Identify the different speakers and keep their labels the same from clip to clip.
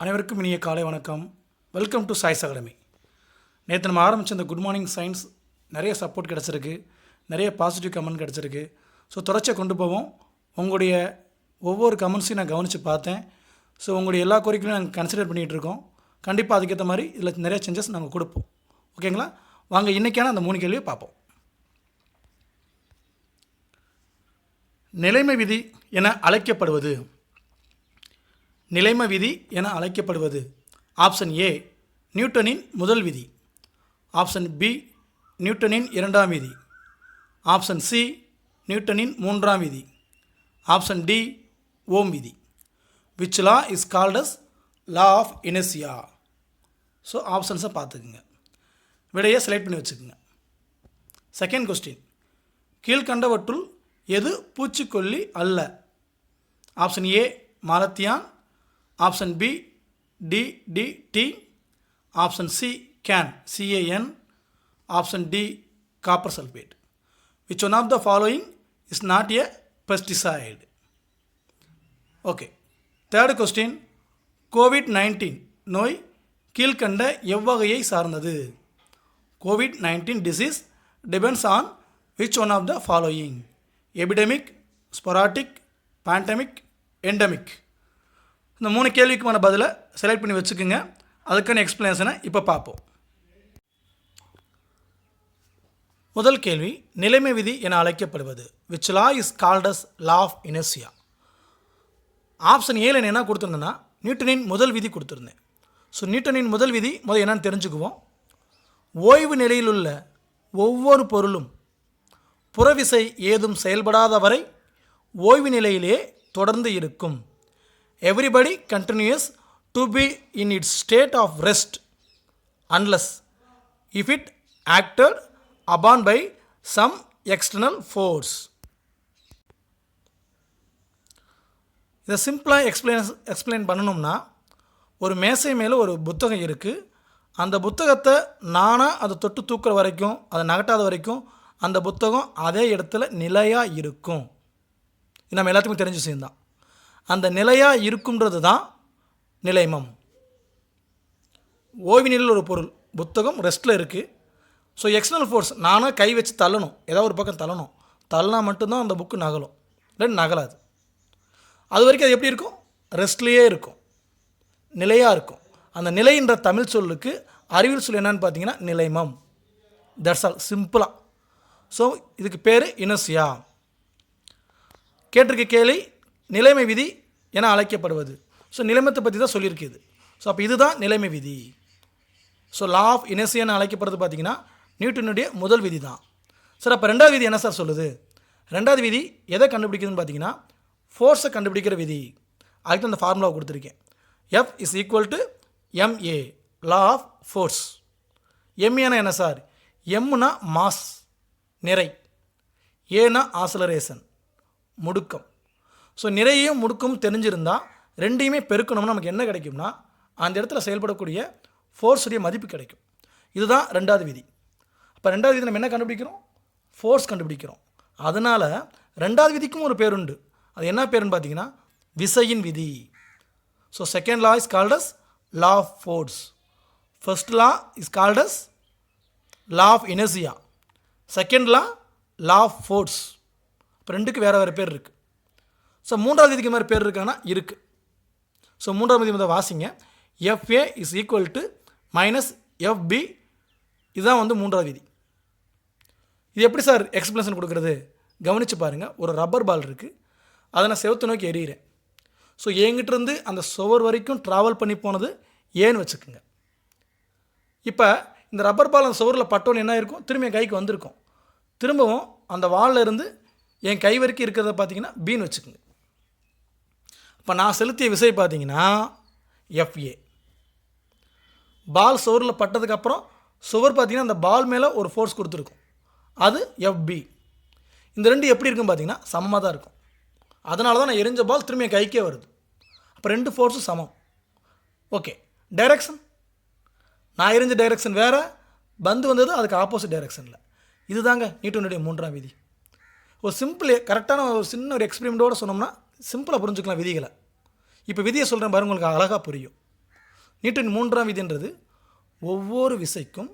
Speaker 1: அனைவருக்கும் இனிய காலை வணக்கம். Welcome to choice academy. நேற்று நம்ம ஆரம்பித்த இந்த குட் மார்னிங் சயின்ஸ் நிறைய சப்போர்ட் கிடச்சிருக்கு, நிறைய பாசிட்டிவ் கமெண்ட் கிடச்சிருக்கு. ஸோ தொடர்ச்சியாக கொண்டு போவோம். உங்களுடைய ஒவ்வொரு கமெண்ட்ஸையும் நான் கவனித்து பார்த்தேன். ஸோ உங்களுடைய எல்லா கோரிக்கையும் நாங்கள் கன்சிடர் பண்ணிகிட்டு இருக்கோம். கண்டிப்பாக அதுக்கேற்ற மாதிரி இதில் நிறைய சேஞ்சஸ் நாங்கள் கொடுப்போம். ஓகேங்களா? வாங்க இன்றைக்கான அந்த 3 கேள்வியை பார்ப்போம். நிலைமை விதி என அழைக்கப்படுவது. நிலைம விதி என அழைக்கப்படுவது ஆப்ஷன் ஏ நியூட்டனின் முதல் விதி, ஆப்ஷன் பி நியூட்டனின் இரண்டாம் விதி, ஆப்ஷன் சி நியூட்டனின் மூன்றாம் விதி, ஆப்ஷன் டி ஓம் விதி. Which law is called as law of inertia? So ஆப்ஷன்ஸை பார்த்துக்குங்க, விடையை செலக்ட் பண்ணி வச்சுக்கோங்க. செகண்ட் கொஸ்டின், கீழ்கண்டவற்றுள் எது பூச்சிக்கொல்லி அல்ல? Option A malathion, option B DDT, option C CAN, option D copper sulphate. Which one of the following is not a pesticide? Okay. Third question, COVID-19 நோய் கீழ்கண்ட எவ்வகையை சார்ந்தது? COVID-19 disease depends on which one of the following? Epidemic, sporadic, pandemic, endemic. இந்த 3 கேள்விக்குமான பதிலை select பண்ணி வச்சுக்கோங்க. அதுக்கான எக்ஸ்பிளனேஷனை இப்போ பார்ப்போம். முதல் கேள்வி, நிலைமை விதி என அழைக்கப்படுவது. Which law is called as law of inertia? Option ஏல என்ன கொடுத்துருந்தேன்னா நியூட்டனின் முதல் விதி கொடுத்துருந்தேன். ஸோ நியூட்டனின் முதல் விதி என்னன்னு தெரிஞ்சுக்குவோம். ஓய்வு நிலையிலுள்ள ஒவ்வொரு பொருளும் புறவிசை ஏதும் செயல்படாத வரை ஓய்வு நிலையிலே தொடர்ந்து இருக்கும். Everybody continues to be in its state of rest unless if it acted upon by some external force. இதை சிம்பிளாக எக்ஸ்பிளைன் பண்ணணும்னா, ஒரு மேசை மேலே ஒரு புத்தகம் இருக்குது. அந்த புத்தகத்தை நானாக அதை தொட்டு தூக்குற வரைக்கும், அதை நகட்டாத வரைக்கும் அந்த புத்தகம் அதே இடத்துல நிலையாக இருக்கும். இது நம்ம எல்லாத்துக்கும் தெரிஞ்ச விஷயம் தான். அந்த நிலையாக இருக்குன்றது தான் நிலைமம். ஓய்வு நிலையில் ஒரு பொருள், புத்தகம் ரெஸ்ட்டில் இருக்குது. ஸோ எக்ஸ்டர்னல் ஃபோர்ஸ் நானாக கை வச்சு தள்ளணும், ஏதாவது ஒரு பக்கம் தள்ளணும். தள்ளினா மட்டும்தான் அந்த புக்கு நகலும், இல்லை நகலாது. அது வரைக்கும் அது எப்படி இருக்கும்? ரெஸ்ட்லேயே இருக்கும், நிலையாக இருக்கும். அந்த நிலைன்ற தமிழ் சொல்லுக்கு அறிவியல் சொல் என்னன்னு பார்த்தீங்கன்னா நிலைமம். தட்ஸ் ஆல், சிம்பிளாக. ஸோ இதுக்கு பேர் இனர்ஷியா. கேட்டிருக்க கேள்வி நிலைமை விதி என அழைக்கப்படுவது. ஸோ நிலைமத்தை பற்றி தான் சொல்லியிருக்குது. ஸோ அப்போ இதுதான் நிலைமை விதி. ஸோ லா ஆஃப் இனர்ஷியா என அழைக்கப்படுறது பார்த்தீங்கன்னா நியூட்டனுடைய முதல் விதி தான். சார் அப்போ ரெண்டாவது விதி என்ன சார் சொல்லுது? ரெண்டாவது விதி எதை கண்டுபிடிக்குதுன்னு பார்த்தீங்கன்னா ஃபோர்ஸை கண்டுபிடிக்கிற விதி. அதுக்கு அந்த ஃபார்முலாவை கொடுத்துருக்கேன். F is equal to ma, law of force. எம்ஏனா என்ன சார்? எம்னா மாஸ், நிறை. ஏனா ஆசலரேஷன், முடுக்கம். ஸோ நிறையும் முடுக்கமும் தெரிஞ்சிருந்தால் ரெண்டையுமே பெருக்கணும்னா நமக்கு என்ன கிடைக்கும்னா அந்த இடத்துல செயல்படக்கூடிய ஃபோர்ஸுடைய மதிப்பு கிடைக்கும். இதுதான் ரெண்டாவது விதி. அப்போ ரெண்டாவது விதி நம்ம என்ன கண்டுபிடிக்கிறோம்? ஃபோர்ஸ் கண்டுபிடிக்கிறோம். அதனால் ரெண்டாவது விதிக்கும் ஒரு பேருண்டு. அது என்ன பேருன்னு பார்த்தீங்கன்னா விசையின் விதி. So second law is called as law of force. First law is called as law of inertia. Second law of force. இப்போ ரெண்டுக்கு வேறு வேறு பேர் இருக்குது. ஸோ மூன்றாவது விதிக்கு மாதிரி பேர் இருக்காங்கன்னா இருக்குது. ஸோ மூன்றாவது விதி வாசிங்க. FA is equal to minus FB. இதுதான் மூன்றாவது விதி. இது எப்படி சார் எக்ஸ்பிளேஷன் கொடுக்குறது? கவனித்து பாருங்கள். ஒரு ரப்பர் பால் இருக்குது, அதை நான் செவத்து நோக்கி எறிகிறேன். ஸோ என்கிட்டருந்து அந்த சுவர் வரைக்கும் ட்ராவல் பண்ணி போனது ஏன்னு வச்சுக்கோங்க. இப்போ இந்த ரப்பர் பால் அந்த சுவரில் பட்டோன்னு என்ன இருக்கும்? திரும்பி என் கைக்கு வந்திருக்கும். திரும்பவும் அந்த வாலில் இருந்து என் கை வரைக்கும் இருக்கிறத பார்த்தீங்கன்னா பின்னு வச்சுக்கோங்க. இப்போ நான் செலுத்திய விசை பார்த்தீங்கன்னா FA. பால் சுவரில் பட்டதுக்கப்புறம் சுவர் பார்த்தீங்கன்னா அந்த பால் மேலே ஒரு ஃபோர்ஸ் கொடுத்துருக்கும், அது FB. இந்த ரெண்டு எப்படி இருக்குன்னு பார்த்தீங்கன்னா சமமாக தான் இருக்கும். அதனால தான் நான் எரிஞ்ச பால் திரும்பி என் கைக்கே வருது. அப்போ ரெண்டு ஃபோர்ஸும் சமம். ஓகே. டைரக்ஷன், நான் எரிஞ்ச டைரக்ஷன் வேறு, பந்து வந்தது அதுக்கு ஆப்போசிட் டைரக்ஷனில். இதுதாங்க நியூட்டனுடைய மூன்றாம் விதி. ஒரு சிம்பிள் கரெக்டான ஒரு சின்ன ஒரு எக்ஸ்பெரிமெண்ட்டோடு சொன்னோம்னா சிம்பிளாக புரிஞ்சுக்கலாம் விதிகளை. இப்போ விதியை சொல்கிறேன் பாருங்க, உங்களுக்கு அழகாக புரியும். நியூட்டன் மூன்றாம் விதின்றது ஒவ்வொரு விசைக்கும்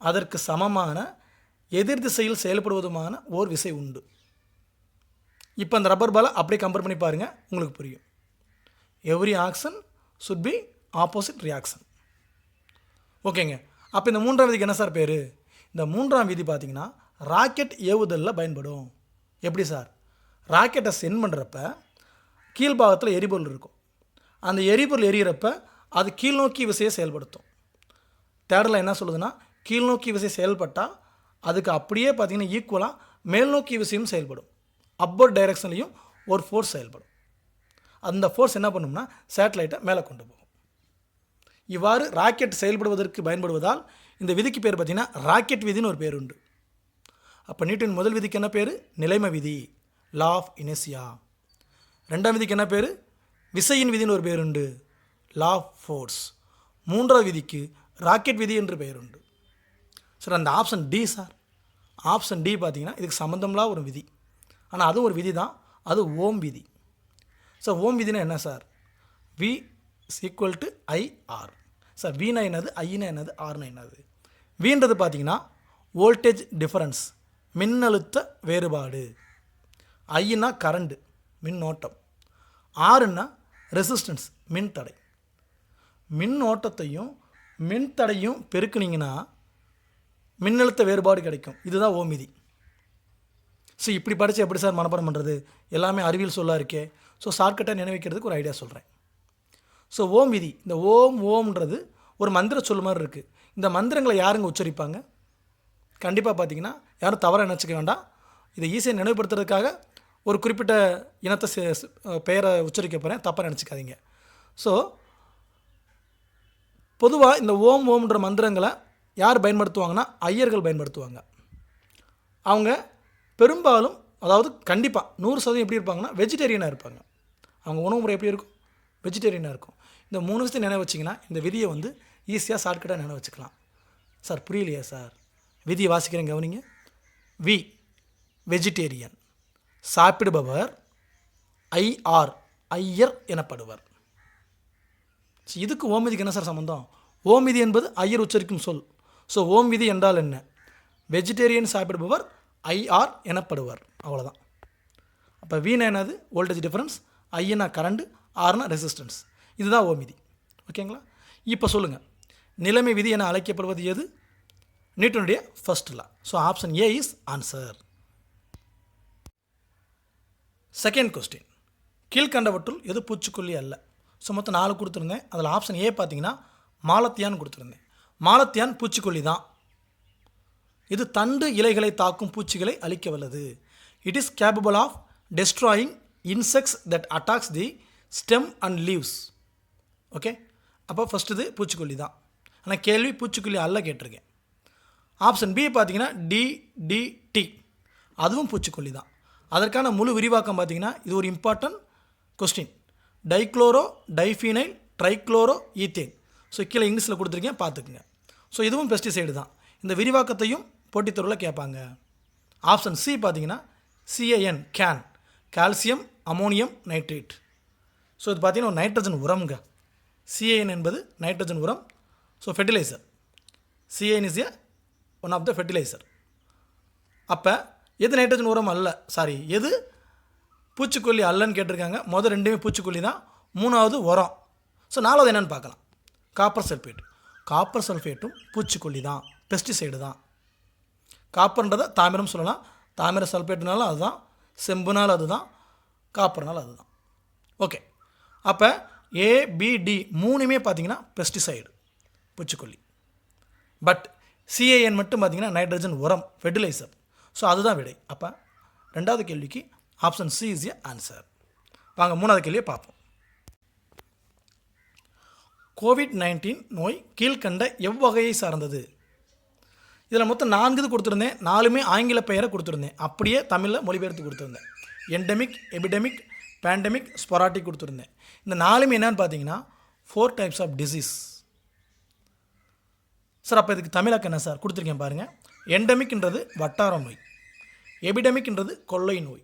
Speaker 1: அதற்கு சமமான எதிர் திசையில் செயல்படுவதுமான ஓர் விசை உண்டு. இப்போ அந்த ரப்பர் பாலை அப்படியே கம்பேர் பண்ணி பாருங்கள், உங்களுக்கு புரியும். Every action should be opposite reaction. ஓகேங்க. அப்போ இந்த மூன்றாம் விதிக்கு என்ன சார் பேர்? இந்த மூன்றாம் விதி பார்த்திங்கன்னா ராக்கெட் ஏவுதலில் பயன்படும். எப்படி சார்? ராக்கெட்டை சென்ட் பண்ணுறப்ப கீழ்பாகத்தில் எரிபொருள் இருக்கும். அந்த எரிபொருள் எரியிறப்ப அது கீழ்நோக்கி விசையை செயல்படுத்தும். தேடலில் என்ன சொல்லுதுன்னா, கீழ்நோக்கி விசை செயல்பட்டால் அதுக்கு அப்படியே பார்த்திங்கன்னா ஈக்குவலாக மேல்நோக்கி விசையும் செயல்படும். அப்பர் டைரெக்ஷன்லையும் ஒரு ஃபோர்ஸ் செயல்படும். அந்த ஃபோர்ஸ் என்ன பண்ணும்னா சேட்டலைட்டை மேலே கொண்டு போகும். இவ்வாறு ராக்கெட் செயல்படுவதற்கு பயன்படுவதால் இந்த விதிக்கு பேர் பார்த்திங்கன்னா ராக்கெட் விதின்னு ஒரு பேர் உண்டு. அப்போ நியூட்டன் முதல் விதிக்கு என்ன பேர்? நிலைம விதி, லா ஆஃப் இனர்ஷியா. ரெண்டாம் விதிக்கு என்ன பேர்? விசையின் விதின்னு ஒரு பேர் உண்டு, லா ஆஃப் ஃபோர்ஸ். மூன்றாவது விதிக்கு ராக்கெட் விதி என்று பெயர் உண்டு. சார் அந்த option D sir, option D பார்த்திங்கன்னா இதுக்கு சம்மந்தம்லாம் ஒரு விதி, ஆனால் அதுவும் ஒரு விதி தான், அது ஓம் விதி. சார் ஓம் விதினா என்ன sir? V equal to IR. Sir வினா என்னது, ஐனா என்னது, ஆர்னா என்னது? வின்றது பார்த்திங்கன்னா வோல்டேஜ் டிஃபரன்ஸ், மின்னழுத்த வேறுபாடு. ஐனா கரண்டு, மின்னோட்டம். ஆறுன்னா ரெசிஸ்டன்ஸ், மின்தடை. மின்னோட்டத்தையும் மின்தடையும் பெருக்குனிங்கன்னா மின்னழுத்த வேறுபாடு கிடைக்கும். இதுதான் ஓம் விதி. ஸோ இப்படி படித்து எப்படி சார் மனப்பாடம் பண்ணுறது? எல்லாமே அறிவியல் சொல்லா இருக்கே. ஸோ ஷார்ட்கட்டாக நினைவிக்கிறதுக்கு ஒரு ஐடியா சொல்கிறேன். ஸோ ஓம் விதி, இந்த ஓம்ன்றது ஒரு மந்திர சொல் மாதிரி இருக்குது. இந்த மந்திரங்களை யாருங்க உச்சரிப்பாங்க? கண்டிப்பாக பார்த்தீங்கன்னா யாரும் தவறாக நினச்சிக்க வேண்டாம். இதை ஈஸியாக நினைவுபடுத்துறதுக்காக ஒரு குறிப்பிட்ட இனத்தை பெயரை உச்சரிக்க போகிறேன், தப்பாக நினச்சிக்காதீங்க. ஸோ பொதுவாக இந்த ஓம்ன்ற மந்திரங்களை யார் பயன்படுத்துவாங்கன்னா ஐயர்கள் பயன்படுத்துவாங்க. அவங்க பெரும்பாலும், அதாவது கண்டிப்பாக 100% எப்படி இருப்பாங்கன்னா வெஜிடேரியனாக இருப்பாங்க. அவங்க உணவு முறை எப்படி இருக்கும்? வெஜிடேரியனாக இருக்கும். இந்த 3 விஷயத்தை நினைவு வச்சிங்கன்னா இந்த விதியை வந்து ஈஸியாக ஷார்ட்கட்டாக நினைவு வச்சுக்கலாம். சார் புரியலையா சார்? விதியை வாசிக்கிறேன் கவனிங்க. வி வெஜிடேரியன், சாப்பிடுபவர். ஐஆர் ஐயர் எனப்படுவர். இதுக்கு ஓம் விதிக்கு என்ன சார் சம்மந்தம்? ஓம் விதி என்பது ஐயர் உச்சரிக்கும் சொல். ஸோ ஓம் விதி என்றால் என்ன? வெஜிடேரியன் சாப்பிடுபவர், ஐஆர் எனப்படுவர், அவ்வளோதான். அப்போ வீணா என்னது? Voltage difference. ஐனா கரண்டு, ஆர்னா ரெசிஸ்டன்ஸ். இதுதான் ஓம் விதி. ஓகேங்களா? இப்போ சொல்லுங்கள், நிலைமை விதி என அழைக்கப்படுவது எது? நியூட்டனுடைய first law. So option A is answer. Second question, கீழ்கண்டவற்றுள் எது பூச்சிக்கொல்லி அல்ல? ஸோ மொத்தம் 4 கொடுத்துருந்தேன். அதில் ஆப்ஷன் ஏ பார்த்தீங்கன்னா மாலத்தியான் கொடுத்துருந்தேன். மாலத்தியான் பூச்சிக்கொல்லி தான். இது தண்டு இலைகளை தாக்கும் பூச்சிகளை அழிக்க வல்லது. It is capable of destroying insects that attacks the stem and leaves. Okay, அப்போ ஃபஸ்ட்டு இது பூச்சிக்கொல்லி தான். ஆனால் கேள்வி பூச்சிக்கொல்லி அல்ல கேட்டிருக்கேன். ஆப்ஷன் பி பார்த்தீங்கன்னா டிடிடி, அதுவும் பூச்சிக்கொல்லி தான். அதற்கான முழு விரிவாக்கம் பார்த்தீங்கன்னா இது ஒரு important question. Dichloro diphenyl trichloro ethane. So கீழே இங்கிலீஷில் கொடுத்துருக்கேன், பார்த்துக்குங்க. ஸோ இதுவும் பெஸ்டிசைடு தான். இந்த விரிவாக்கத்தையும் போட்டித் தேர்வில் கேட்பாங்க. ஆப்ஷன் சி பார்த்தீங்கன்னா CAN, CAN, calcium ammonium nitrate. So இது பார்த்தீங்கன்னா ஒரு நைட்ரஜன் உரம்ங்க. CAN என்பது நைட்ரஜன் உரம். So fertiliser. CAN is one of the fertiliser. அப்போ எது நைட்ரஜன் உரம் அல்ல, சாரி எது பூச்சிக்கொல்லி அல்லன்னு கேட்டிருக்காங்க. முதல் 2மே பூச்சிக்கொல்லி தான், 3வது உரம். ஸோ 4வது என்னென்னு பார்க்கலாம். Copper sulphate. காப்பர் சல்ஃபேட்டும் பூச்சிக்கொல்லி தான், பெஸ்டிசைடு தான். காப்பர்ன்றதை தாமிரம் சொல்லலாம், தாமிர சல்ஃபேட்னாலும் அதுதான், செம்புனால் அதுதான், காப்பர்னால் அதுதான். ஓகே, அப்போ ஏபிடி 3மே பார்த்தீங்கன்னா பெஸ்டிசைடு, பூச்சிக்கொல்லி. பட் CAN மட்டும் பார்த்தீங்கன்னா நைட்ரஜன் உரம், ஃபெர்டிலைசர். ஸோ அதுதான் விடை. அப்போ 2வது கேள்விக்கு ஆப்ஷன் சி இஸ் ஆன்சர். வாங்க 3வது கேள்வியை பார்ப்போம். COVID-19 நோய் கீழ்கண்ட எவ்வகையை சார்ந்தது? இதில் மொத்தம் 4 இது கொடுத்துருந்தேன். 4மே ஆங்கில பெயரை கொடுத்துருந்தேன், அப்படியே தமிழில் மொழிபெயர்த்து கொடுத்துருந்தேன். எண்டமிக், எபிடமிக், பேண்டமிக், ஸ்பொராட்டிக் கொடுத்துருந்தேன். இந்த 4மே என்னன்னு பார்த்தீங்கன்னா 4 டைப்ஸ் ஆஃப் டிசீஸ். சார் அப்போ இதுக்கு தமிழாக்க என்ன சார் கொடுத்துருக்கேன் பாருங்கள். எண்டமிக்ன்றது வட்டார நோய், எபிடமிக்ன்றது கொள்ளை நோய்,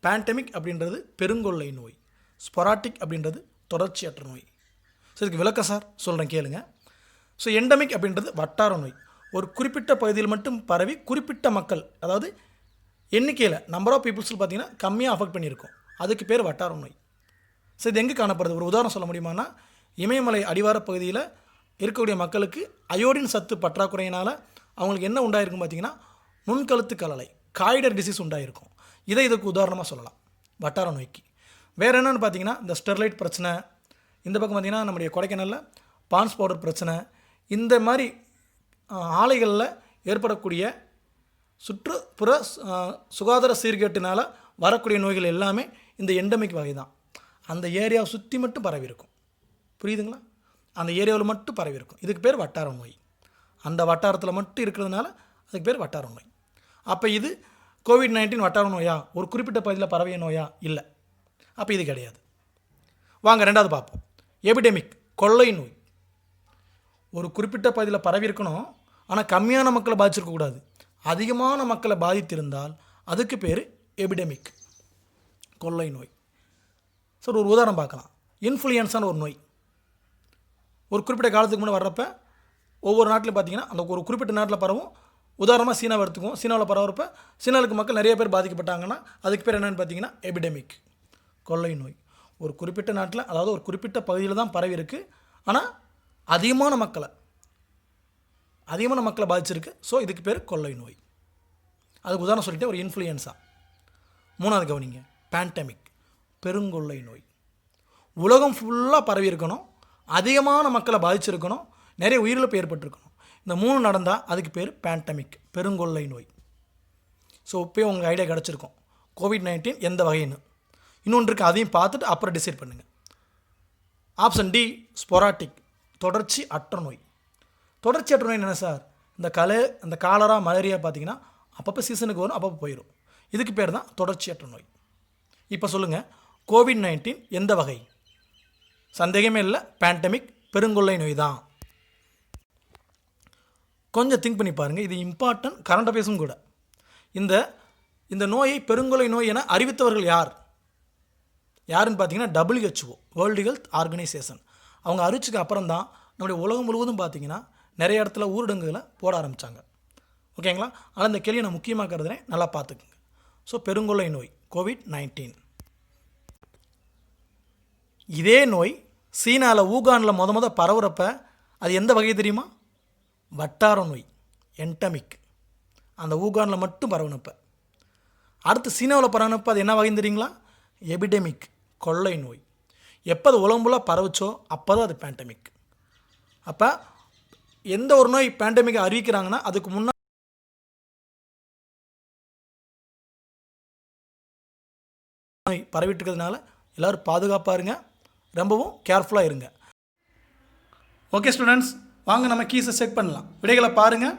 Speaker 1: பேண்டமிக் அப்படின்றது பெருங்கொள்ளை நோய், ஸ்பொராட்டிக் அப்படின்றது தொடர்ச்சியற்ற நோய். ஸோ இதுக்கு விளக்கம் சார் சொல்கிறேன் கேளுங்க. ஸோ எண்டமிக் அப்படின்றது வட்டார நோய். ஒரு குறிப்பிட்ட பகுதியில் மட்டும் பரவி குறிப்பிட்ட மக்கள், அதாவது எண்ணிக்கையில் நம்பர் ஆஃப் பீப்புள்ஸில் பார்த்தீங்கன்னா கம்மியாக அஃபெக்ட் பண்ணியிருக்கோம். அதுக்கு பேர் வட்டார நோய். ஸோ இது எங்கே காணப்படுது? ஒரு உதாரணம் சொல்ல முடியுமானா, இமயமலை அடிவார பகுதியில் இருக்கக்கூடிய மக்களுக்கு அயோடின் சத்து பற்றாக்குறையினால் அவங்களுக்கு என்ன உண்டாயிருக்கும் பார்த்தீங்கன்னா, நுண்கழுத்து கலலை, காய்டர் டிசீஸ் உண்டாயிருக்கும். இதுக்கு உதாரணமாக சொல்லலாம் வட்டார நோய்க்கு. வேறு என்னென்னு பார்த்தீங்கன்னா, இந்த ஸ்டெர்லைட் பிரச்சனை, இந்த பக்கம் பார்த்திங்கன்னா நம்முடைய கொடைக்கானலில் பான்ஸ் பவுடர் பிரச்சனை, இந்த மாதிரி ஆலைகளில் ஏற்படக்கூடிய சுற்றுப்புற சுகாதார சீர்கேட்டினால் வரக்கூடிய நோய்கள் எல்லாமே இந்த எண்டமிக் வகை தான். அந்த ஏரியாவை சுற்றி மட்டும் பரவி இருக்கும். புரியுதுங்களா? அந்த ஏரியாவில் மட்டும் பரவி இருக்கும். இதுக்கு பேர் வட்டார நோய். அந்த வட்டாரத்தில் மட்டும் இருக்கிறதுனால அதுக்கு பேர் வட்டார நோய். அப்போ இது கோவிட்-19 வட்டார நோயா, ஒரு குறிப்பிட்ட பகுதியில் பரவிய நோயா? இல்லை. அப்போ இது கிடையாது. வாங்க ரெண்டாவது பார்ப்போம். எபிடெமிக், கொள்ளை நோய். ஒரு குறிப்பிட்ட பகுதியில் பரவி இருக்கணும், ஆனால் கம்மியான மக்களை பாதிச்சிருக்கக்கூடாது. அதிகமான மக்களை பாதித்திருந்தால் அதுக்கு பேர் எபிடெமிக், கொள்ளை நோய். சார் ஒரு உதாரணம் பார்க்கலாம். இன்ஃப்ளூயன்ஸான ஒரு நோய் ஒரு குறிப்பிட்ட காலத்துக்கு முன்னாடி வர்றப்ப ஒவ்வொரு நாட்டிலும் பார்த்தீங்கன்னா அந்த ஒரு குறிப்பிட்ட நாட்டில் பரவும். உதாரணமாக சீனாவை எடுத்துக்குவோம். சீனாவில் பரவுறப்ப சீனாவுக்கு மக்கள் நிறைய பேர் பாதிக்கப்பட்டாங்கன்னா அதுக்கு பேர் என்னென்னு பார்த்தீங்கன்னா எபிடெமிக், கொள்ளை நோய். ஒரு குறிப்பிட்ட நாட்டில், அதாவது ஒரு குறிப்பிட்ட பகுதியில் தான் பரவி இருக்குது, ஆனால் அதிகமான மக்களை பாதிச்சிருக்கு. ஸோ இதுக்கு பேர் கொள்ளை நோய். அதுக்கு உதாரணம் சொல்லிட்டு ஒரு இன்ஃப்ளூயன்ஸா. மூணாவது கவனிங்க, பேண்டமிக், பெருங்கொள்ளை நோய். உலகம் ஃபுல்லாக பரவி இருக்கணும், அதிகமான மக்களை பாதிச்சிருக்கணும், நிறைய உயிரிழப்பு ஏற்பட்டிருக்கணும். இந்த மூணு நடந்தால் அதுக்கு பேர் பேண்டமிக், பெருங்கொள்ளை நோய். ஸோ இப்போ உங்களுக்கு ஐடியா கிடச்சிருக்கும் கோவிட்-19 எந்த வகைன்னு. இன்னொன்று இருக்குது, அதையும் பார்த்துட்டு அப்புறம் டிசைட் பண்ணுங்கள். ஆப்ஷன் டி ஸ்பொராட்டிக், தொடர்ச்சி அற்ற நோய். தொடர்ச்சி அற்ற நோய் என்ன சார்? இந்த காலரா, மலேரியா பார்த்திங்கன்னா அப்பப்போ சீசனுக்கு வரும், அப்பப்போ போயிடும். இதுக்கு பேர் தான் தொடர்ச்சி அற்ற நோய். இப்போ சொல்லுங்கள், கோவிட்-19 எந்த வகை? சந்தேகமே இல்லை, பேண்டமிக், பெருங்கொள்ளை நோய் தான். கொஞ்சம் திங்க் பண்ணி பாருங்கள், இது இம்பார்ட்டன்ட், கரண்ட் அஃபேர்ஸும் கூட. இந்த நோயை பெருங்கொள்ளை நோய் என அறிவித்தவர்கள் யாருன்னு பார்த்தீங்கன்னா WHO, வேர்ல்டு ஹெல்த் ஆர்கனைசேஷன். அவங்க அறிவிச்சதுக்கு அப்புறம் தான் நம்முடைய உலகம் முழுவதும் பார்த்திங்கன்னா நிறைய இடத்துல ஊரடங்குகளை போட ஆரம்பித்தாங்க. ஓகேங்களா? ஆனால் இந்த கேள்வியை நான் முக்கியமாக கருதுறேன், நல்லா பார்த்துக்குங்க. ஸோ பெருங்கொள்ளை நோய் கோவிட்-19. இதே நோய் சீனாவில் ஊகானில் முத பரவுறப்ப அது எந்த வகை தெரியுமா? வட்டார நோய், எண்டமிக். அந்த ஊகானில் மட்டும் பரவுனப்ப. அடுத்து சீனாவில் பரவுனப்போ அது என்ன வகைன்னு தெரியுங்களா? எபிடெமிக், கொள்ளை நோய். எப்போ அது உலகம் ஃபுல்லாக பரவுச்சோ அப்போ தான் அது பேண்டமிக். அப்போ எந்த ஒரு நோய் பேண்டமிக்கை அறிவிக்கிறாங்கன்னா அதுக்கு முன்னாடி நோய் பரவிட்டு இருக்கிறதுனால எல்லோரும் பாதுகாப்பாக இருங்க, ரொம்பவும் கேர்ஃபுல்லாக இருங்க. ஓகே ஸ்டூடெண்ட்ஸ், வாங்க நம்ம கீஸை செக் பண்ணலாம். விடைகளை பாருங்கள்.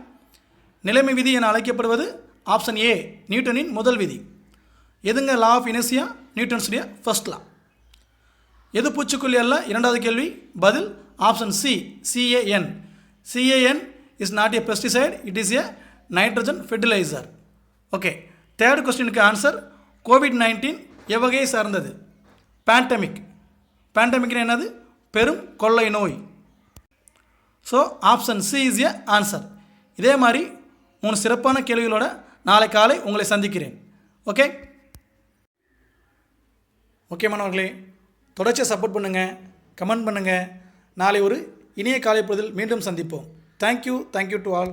Speaker 1: நிலைமை விதி என அழைக்கப்படுவது ஆப்ஷன் ஏ, நியூட்டனின் முதல் விதி. எதுங்க லா ஆஃப் இனர்ஷியா? நியூட்டன்ஸுடைய ஃபர்ஸ்ட் லா. எது பூச்சிக்கொல்லி அல்ல? இரண்டாவது கேள்வி. பதில் option C, CAN. CAN is not a pesticide, it is a nitrogen fertiliser. Okay, third கொஸ்டினுக்கு ஆன்சர் கோவிட்-19 எவ்வகையை சார்ந்தது? பேண்டமிக். பேண்டமிக்னா என்னது? பெரும் கொள்ளை நோய். So option C is a answer. இதே மாதிரி 3 சிறப்பான கேள்விகளோட நாளை காலை உங்களை சந்திக்கிறேன். ஓகே மாணவர்களே, தொடர்ச்சியாக சப்போர்ட் பண்ணுங்கள், கமெண்ட் பண்ணுங்கள். நாளை ஒரு இனிய காலை பொழுதில் மீண்டும் சந்திப்போம். Thank you to all.